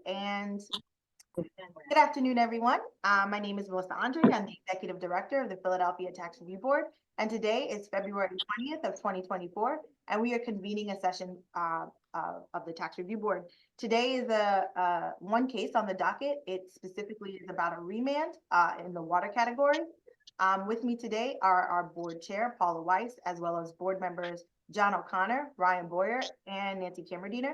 And good afternoon, everyone. My name is Melissa Andre. I'm the Executive Director of the Philadelphia Tax Review Board. And today is February 20th of 2024, and we are convening a session of the Tax Review Board. Today is one case on the docket. It specifically is about a remand in the water category. With me today are our board chair, Paula Weiss, as well as board members John O'Connor, Ryan Boyer, and Nancy Cameradiner.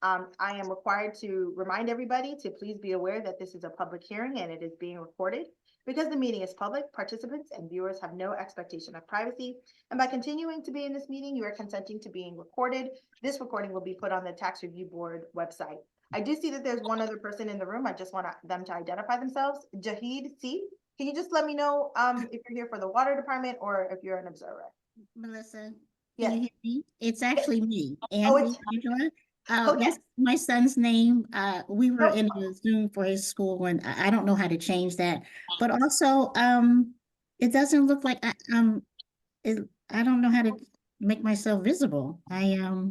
I am required to remind everybody to please be aware that this is a public hearing and it is being recorded. Because the meeting is public, participants and viewers have no expectation of privacy. And by continuing to be in this meeting, you are consenting to being recorded. This recording will be put on the Tax Review Board website. I do see that there's one other person in the room. I just want them to identify themselves. Jahid C. Can you just let me know if you're here for the water department or if you're an observer? Melissa, Yes. can you hear me? It's actually me, Oh, Angela. okay. That's my son's name. We were Nope. in a Zoom for his school, and I don't know how to change that. But also, it doesn't look like I don't know how to make myself visible. There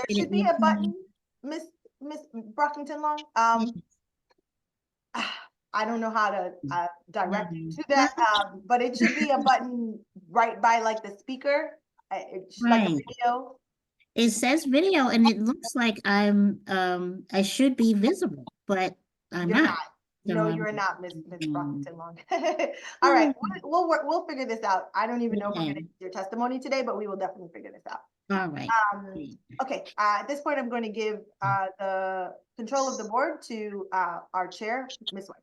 should be a button, Miss Brockington Long. I don't know how to direct you to that, but it should be a button right by like the speaker, like a video. It says video, and it looks like I should be visible, but I'm not. No, you're not, Miss Brockington Long. All right, we'll figure this out. I don't even know if we're going to use your testimony today, but we will definitely figure this out. All right. Okay. At this point, I'm going to give the control of the board to our chair, Ms. Weiss.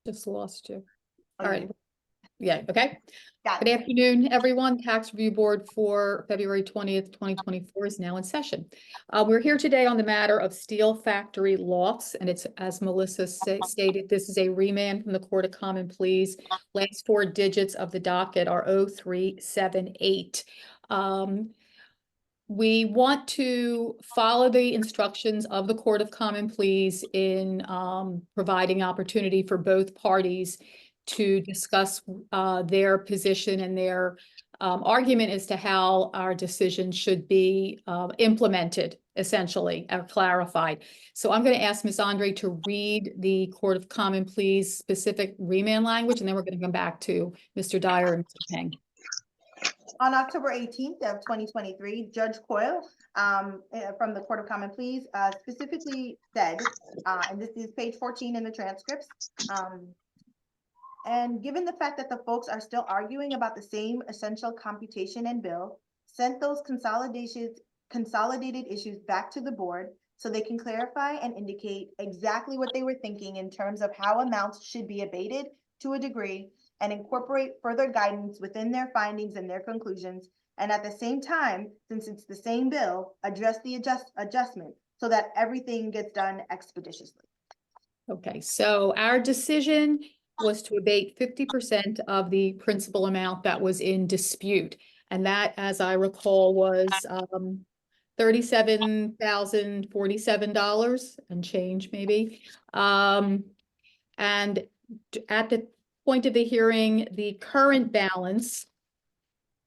Just lost you. Oh, all right. Yeah. Okay. Got Good it. afternoon, everyone. Tax Review Board for February 20th, 2024 is now in session. We're here today on the matter of Steel Factory Lofts, and it's, as Melissa stated, this is a remand from the Court of Common Pleas. Last four digits of the docket are 0378. We want to follow the instructions of the Court of Common Pleas in providing opportunity for both parties to discuss their position and their argument as to how our decision should be implemented, essentially, or clarified. So I'm going to ask Ms. Andre to read the Court of Common Pleas specific remand language, and then we're going to come back to Mr. Dyer and Mr. Peng. On October 18th of 2023, Judge Coyle from the Court of Common Pleas specifically said, and this is page 14 in the transcripts, and given the fact that the folks are still arguing about the same essential computation and bill, sent those consolidated issues back to the board so they can clarify and indicate exactly what they were thinking in terms of how amounts should be abated to a degree and incorporate further guidance within their findings and their conclusions. And at the same time, since it's the same bill, address the adjustment so that everything gets done expeditiously. Okay, so our decision was to abate 50% of the principal amount that was in dispute. And that, as I recall, was $37,047 and change maybe. And at the point of the hearing, the current balance,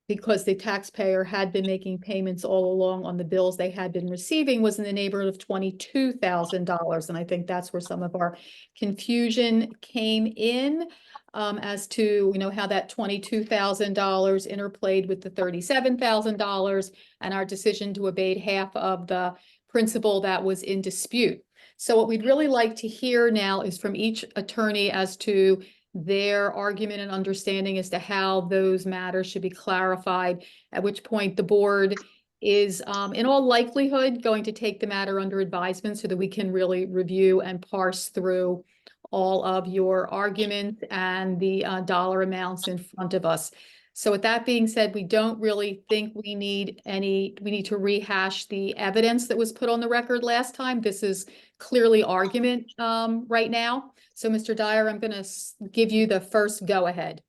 because the taxpayer had been making payments all along on the bills they had been receiving, was in the neighborhood of $22,000. And I think that's where some of our confusion came in as to, how that $22,000 interplayed with the $37,000 and our decision to abate half of the principal that was in dispute. So what we'd really like to hear now is from each attorney as to their argument and understanding as to how those matters should be clarified, at which point the board is in all likelihood going to take the matter under advisement so that we can really review and parse through all of your arguments and the dollar amounts in front of us. So with that being said, we don't really think we need to rehash the evidence that was put on the record last time. This is clearly argument right now. So Mr. Dyer, I'm going to give you the first go ahead.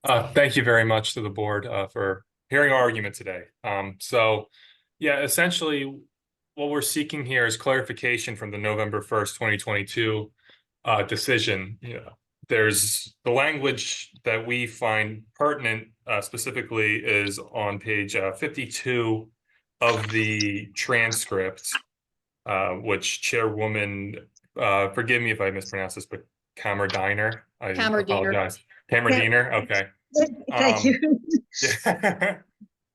Thank you very much to the board for hearing our argument today. Yeah, essentially what we're seeking here is clarification from the November 1st, 2022 decision. There's the language that we find pertinent specifically is on page 52 of the transcript, which Chairwoman, forgive me if I mispronounce this, but Kamerdiner, I Kamerdiner. apologize. Kamerdiner, okay. Thank you. Yeah.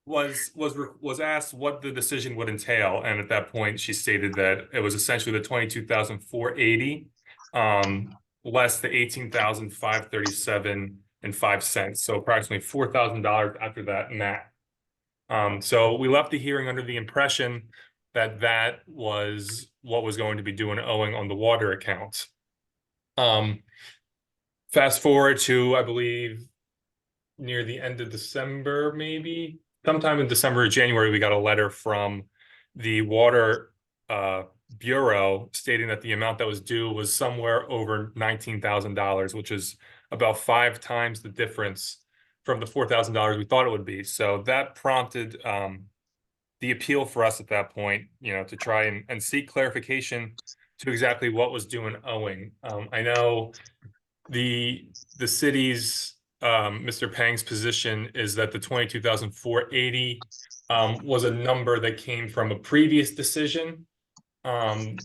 was asked what the decision would entail, and at that point she stated that it was essentially the 22,480 less the 18,537.05, so approximately $4,000 after that net. So we left the hearing under the impression that that was what was going to be due and owing on the water account. Fast forward to, I believe, near the end of December, maybe sometime in December or January, we got a letter from the Water Bureau stating that the amount that was due was somewhere over $19,000, which is about 5 times the difference from the $4,000 we thought it would be. So that prompted the appeal for us at that point, to try and seek clarification to exactly what was due and owing. I know the city's Mr. Pang's position is that the 22,480 was a number that came from a previous decision from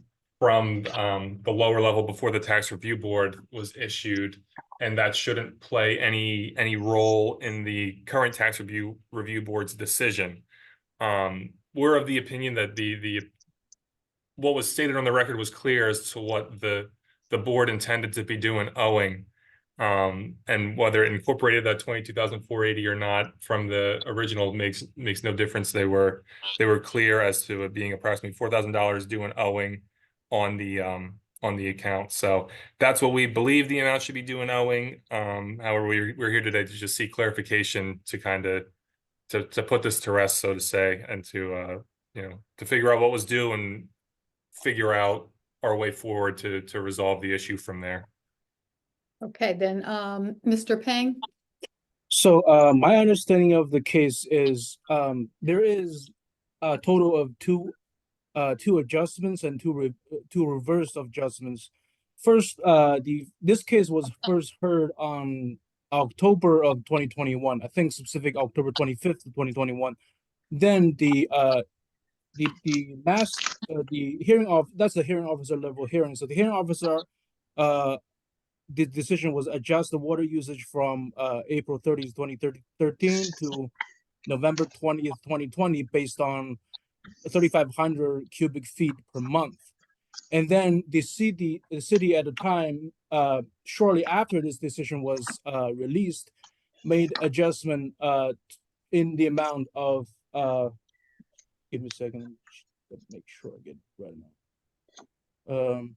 the lower level before the tax review board was issued, and that shouldn't play any role in the current tax review board's decision. We're of the opinion that the what was stated on the record was clear as to what the board intended to be doing owing. And whether it incorporated that 22,480 or not from the original makes no difference. They were clear as to it being approximately $4,000 due and owing on the account. So that's what we believe the amount should be due and owing. However, we're here today to just seek clarification to kind of to put this to rest, so to say, and to figure out what was due and figure out our way forward to resolve the issue from there. Okay, then, Mr. Pang? So my understanding of the case is there is a total of two adjustments and two reverse adjustments. First, this case was first heard on October of 2021. I think specific October 25th of 2021. Then the hearing that's the hearing officer level hearing. So the hearing officer the decision was adjust the water usage from April 30th, 2013 to November 20th, 2020 based on 3,500 cubic feet per month. And then the city at the time, shortly after this decision was released, made adjustment in the amount of, give me a second, let's make sure I get it right now.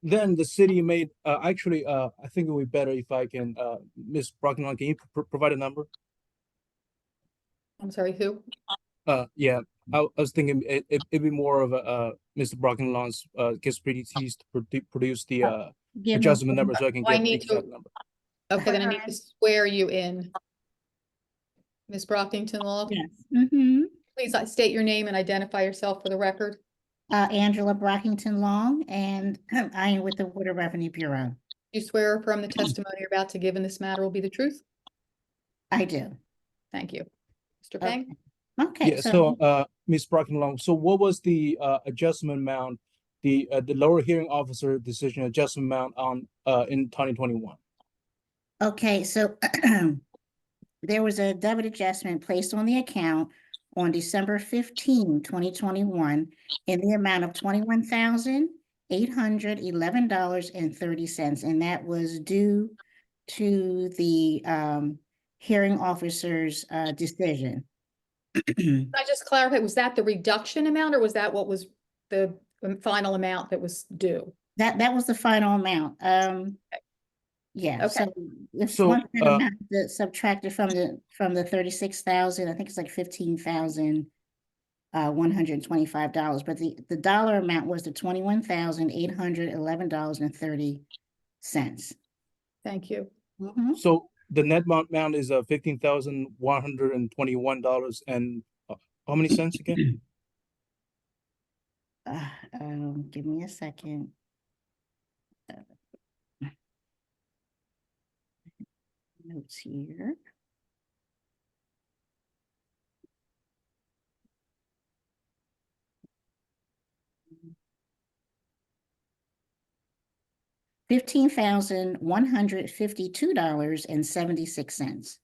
Then the city made actually I think it would be better if I can Ms. Brocknell, can you provide a number? I'm sorry, who? Yeah, I was thinking it'd be more of a Mr. Brocknell's expertise to produce the Give me- adjustment number so I can I get the need to- exact number. Okay, then I need to swear you in. Ms. Brockington Law, Yes. Mm-hmm. please state your name and identify yourself for the record. Angela Brockington Long, and I am with the Water Revenue Bureau. Do you swear or affirm the testimony you're about to give in this matter will be the truth? I do. Thank you. Mr. Pang? Okay, Yeah, so Ms. Brocknell, so what was the adjustment amount, the lower hearing officer decision adjustment amount on in 2021? okay, so there was a debit adjustment placed on the account on December 15, 2021, in the amount of $21,811.30, and that was due to the hearing officer's decision. Can I just clarify, was that the reduction amount or was that what was the final amount that was due? That was the final amount. Yeah, Okay. so if So, one that amount that's subtracted from the 36,000, I think it's like $15,125, but the dollar amount was the $21,811.30. Thank you. So the net amount is $15,121 and how many cents again? Give me a second. Notes here. $15,152.76.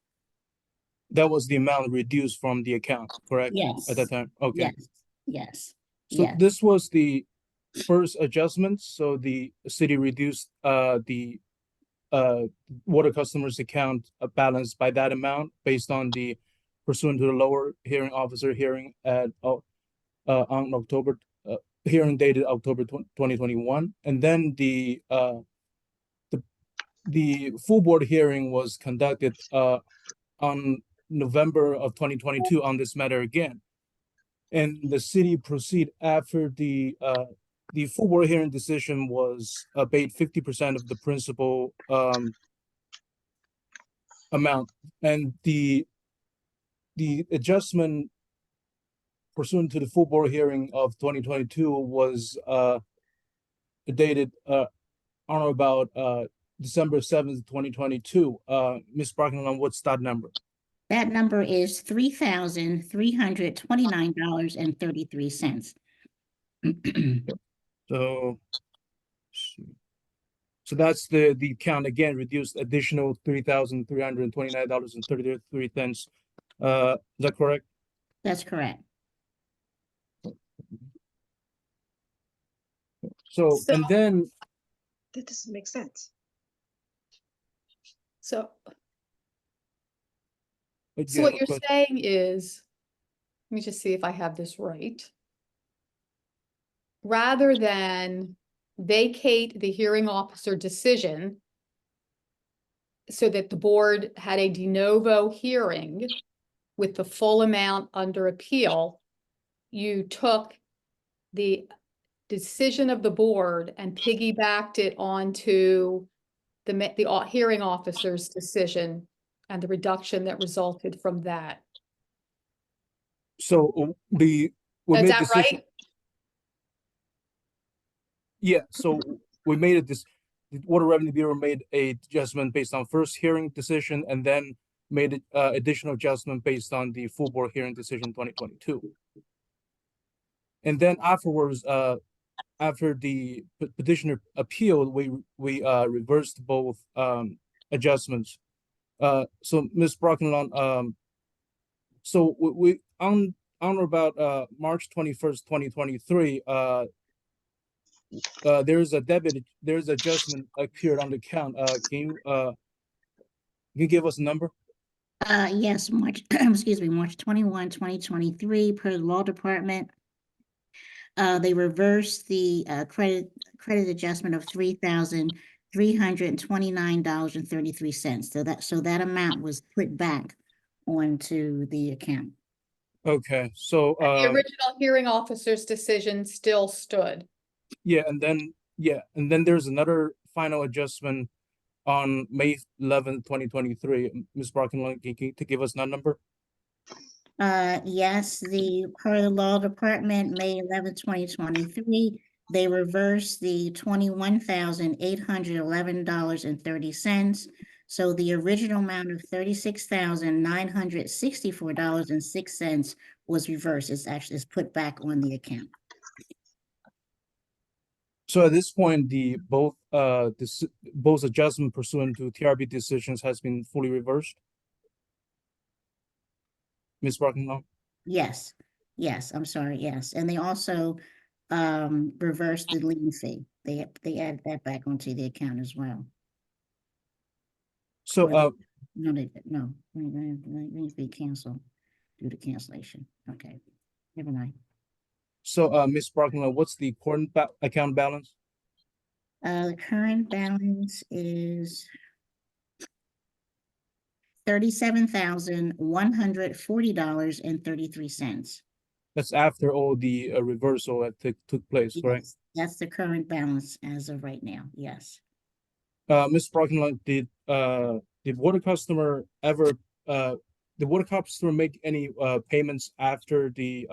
That was the amount reduced from the account, correct? Yes. At that time, okay. Yes. So Yes. this was the first adjustment, so the city reduced the water customers account balance by that amount based on the pursuant to the lower hearing officer hearing at on October hearing dated October 2021, and then the full board hearing was conducted on November of 2022 on this matter again. And the city proceed after the full board hearing decision was paid 50% of the principal amount, and the adjustment pursuant to the full board hearing of 2022 was dated on or about December 7th, 2022. Ms. Barkingham, what's that number? That number is $3,329.33. So that's the count again, reduced additional $3,329.33. Is that correct? That's correct. So, and So- then, That doesn't make sense. So, yeah, so what you're but- saying is, let me just see if I have this right. Rather than vacate the hearing officer decision so that the board had a de novo hearing with the full amount under appeal, you took the decision of the board and piggybacked it onto the hearing officer's decision and the reduction that resulted from that. so we Is made that decision. right? Yeah, so we made it this, the Water Revenue Bureau made a adjustment based on first hearing decision and then made additional adjustment based on the full board hearing decision 2022. And then afterwards, after the petitioner appealed, we reversed both adjustments. So Ms. Brockenlawn, so we on or about March 21st, 2023, there's adjustment appeared on the account. Can you give us a number? Yes, March, excuse me, March 21, 2023, per the law department. They reversed the credit adjustment of $3,329.33. So that amount was put back onto the account. Okay, so The original hearing officer's decision still stood. yeah, and then there's another final adjustment on May 11th, 2023. Ms. Brockenlawn, can you give us that number? Yes, per the law department, May 11, 2023, they reversed the $21,811.30. So the original amount of $36,964.06 was reversed. It's put back on the account. So at this point, both adjustment pursuant to TRB decisions has been fully reversed. Ms. Brockenlawn? Yes, I'm sorry, yes. And they also reversed the lien fee. They added that back onto the account as well. So No, lien fee canceled due to cancellation. Okay, never mind. so Ms. Brockenlawn, what's the current account balance? The current balance is $37,140.33. That's after all the reversal that took place, right? Yes, that's the current balance as of right now, yes. Ms. Brockenlawn, did water customer make any payments after the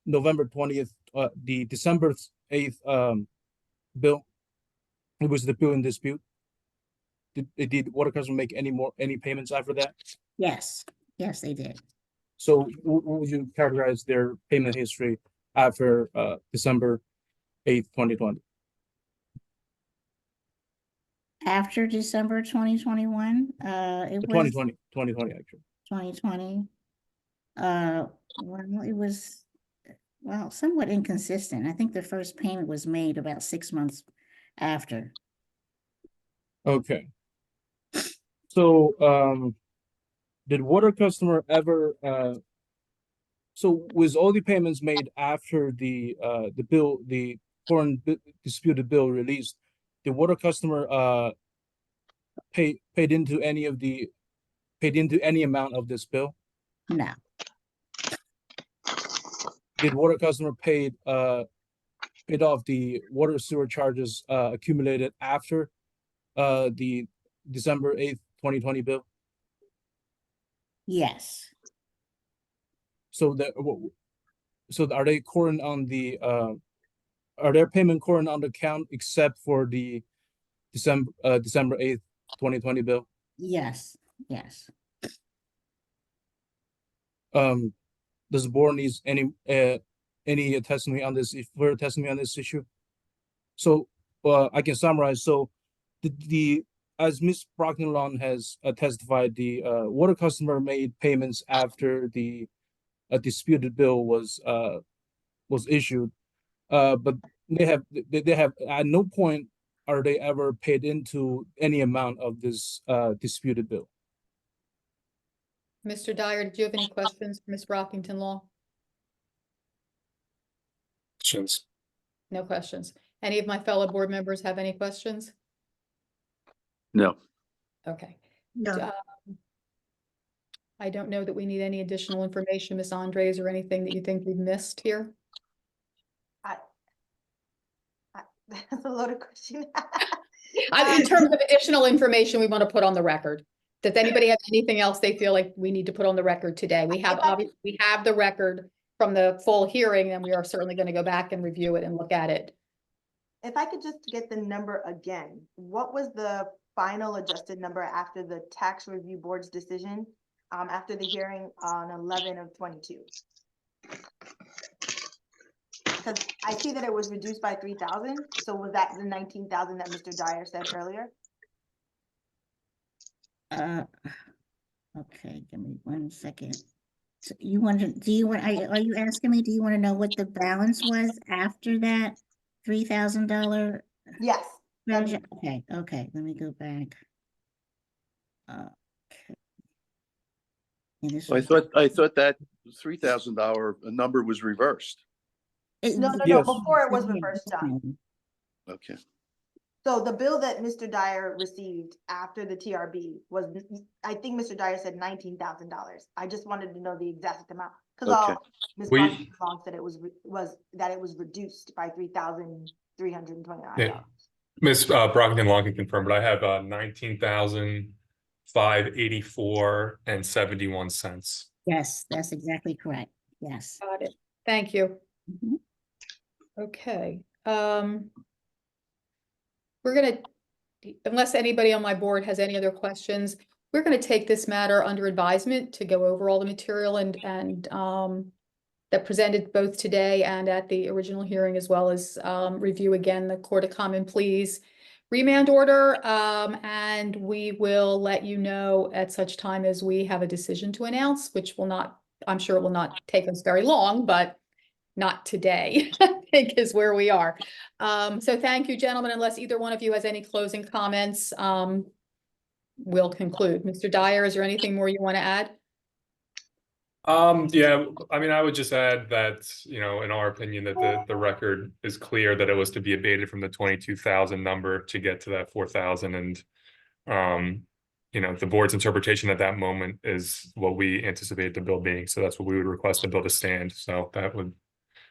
November 20th, the December 8th, bill, it was the bill in dispute. Did water customer make any payments after that? Yes, yes, they did. So what would you characterize their payment history after, December 8th, 2020? After December 2021, it was 2020, actually. 2020. Well, it was, well, somewhat inconsistent. I think the first payment was made about 6 months after. Okay. So, did water customer ever, so was all the payments made after the bill, the current disputed bill released? The water customer, paid into any amount of this bill? No, Did water customer paid off the water sewer charges, accumulated after, the December 8th, 2020 bill? yes, So are they current on the, are their payment current on the account except for the December 8th, 2020 bill? yes, yes. Does the board needs any testimony on this, further testimony on this issue? So, I can summarize. So as Ms. Brockton-Long has testified, the water customer made payments after the disputed bill was issued. But they have at no point are they ever paid into any amount of this disputed bill. Mr. Dyer, did you have any questions for Ms. Brockington Law? Questions? No questions. Any of my fellow board members have any questions? No. Okay. No, I don't know that we need any additional information, Ms. Andres, or anything that you think we've missed here. That's a loaded question. In terms of additional information we want to put on the record. Does anybody have anything else they feel like we need to put on the record today? We have, obviously, we have the record from the full hearing, and we are certainly going to go back and review it and look at it. If I could just get the number again, what was the final adjusted number after the tax review board's decision, after the hearing on 11/22? Because I see that it was reduced by 3,000, so was that the 19,000 that Mr. Dyer said earlier? Okay, give me 1 second. So you want to, are you asking me, do you want to know what the balance was after that $3,000? Yes. that'd be- Okay, let me go back. Okay. And this I was- thought that $3,000 number was reversed. No, Yes. before it was reversed done. Okay. So the bill that Mr. Dyer received after the TRB was, I think Mr. Dyer said $19,000. I just wanted to know the exact amount, because Okay. all Ms. We- Brown said it was that it was reduced by $3,329. Yeah. Ms. Brockington-Long can confirm, but I have 19,584.71. Yes, that's exactly correct. Yes. Got it. Thank you. Mhm. Okay, we're gonna, unless anybody on my board has any other questions, we're gonna take this matter under advisement to go over all the material and that presented both today and at the original hearing, as well as review again the Court of Common Pleas remand order, and we will let you know at such time as we have a decision to announce, which will not, I'm sure it will not take us very long, but not today, I think is where we are. So thank you, gentlemen. Unless either one of you has any closing comments, we'll conclude. Mr. Dyer, is there anything more you want to add? Yeah, I mean, I would just add that, in our opinion, that the record is clear that it was to be abated from the 22,000 number to get to that 4,000, and the board's interpretation at that moment is what we anticipate the bill being. So that's what we would request the bill to stand. So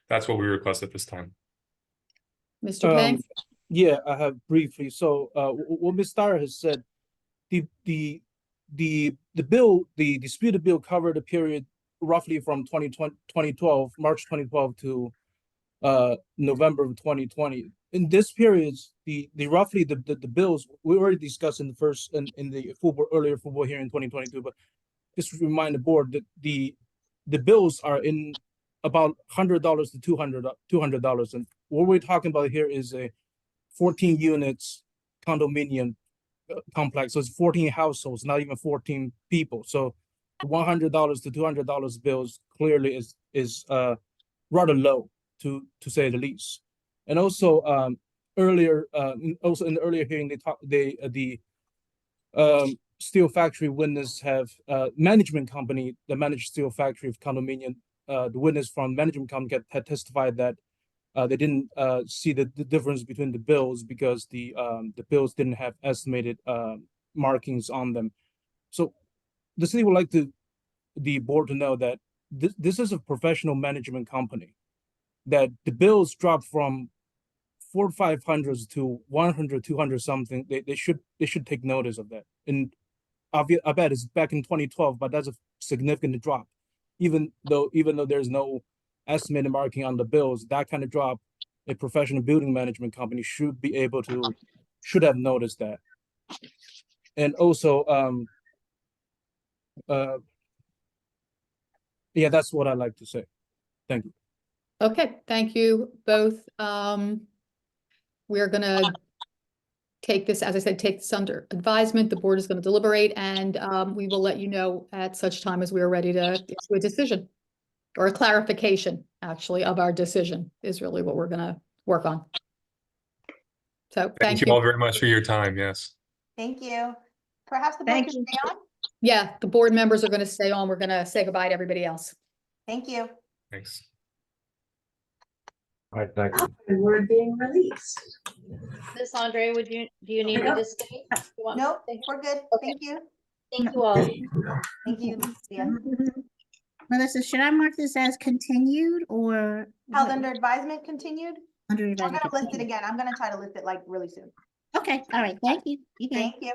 that's what we request at this time. Mr. Peng? Yeah, I have briefly. So, what Ms. Dyer has said, the bill, the disputed bill covered a period roughly from 2012, March 2012 to November of 2020. In this period, the roughly the bills we already discussed in the first in the earlier full board hearing in 2022, but just to remind the board that the bills are in about $100 to $200, and what we're talking about here is a 14 units condominium complex. So it's 14 households, not even 14 people. So $100 to $200 bills clearly is rather low to say the least. And also earlier also in the earlier hearing the steel factory witness have management company that managed steel factory of condominium. The witness from management company had testified that they didn't see the difference between the bills because the bills didn't have estimated markings on them. So the city would like the board to know that this is a professional management company, that the bills dropped from 400 to 500 to 100, 200 something. They should take notice of that. And I bet it's back in 2012, but that's a significant drop. Even though there's no estimated marking on the bills, that kind of drop, a professional building management company should have noticed that. And also, yeah, that's what I'd like to say. Thank you. Okay, thank you both. We're gonna take this, as I said, take this under advisement. The board is gonna deliberate, and we will let you know at such time as we are ready to issue a decision. Or a clarification, actually, of our decision is really what we're gonna work on. So, Thank you all very much for your time. Yes. Thank you. Perhaps the board Thank can you. stay on? Yeah, the board members are gonna stay on. We're gonna say goodbye to everybody else. Thank you. Thanks. All right, thank you. And we're being released. Miss Andre, do you need me to stay? You want- Nope, Thank we're good. Okay. Thank you. Thank you all. Thank you, Lucia. Melissa, should I mark this as continued or? Held under advisement continued? Under I'm advisement? gonna list it again. I'm gonna try to list it like really soon. Okay, all right, thank you. Okay. Thank you.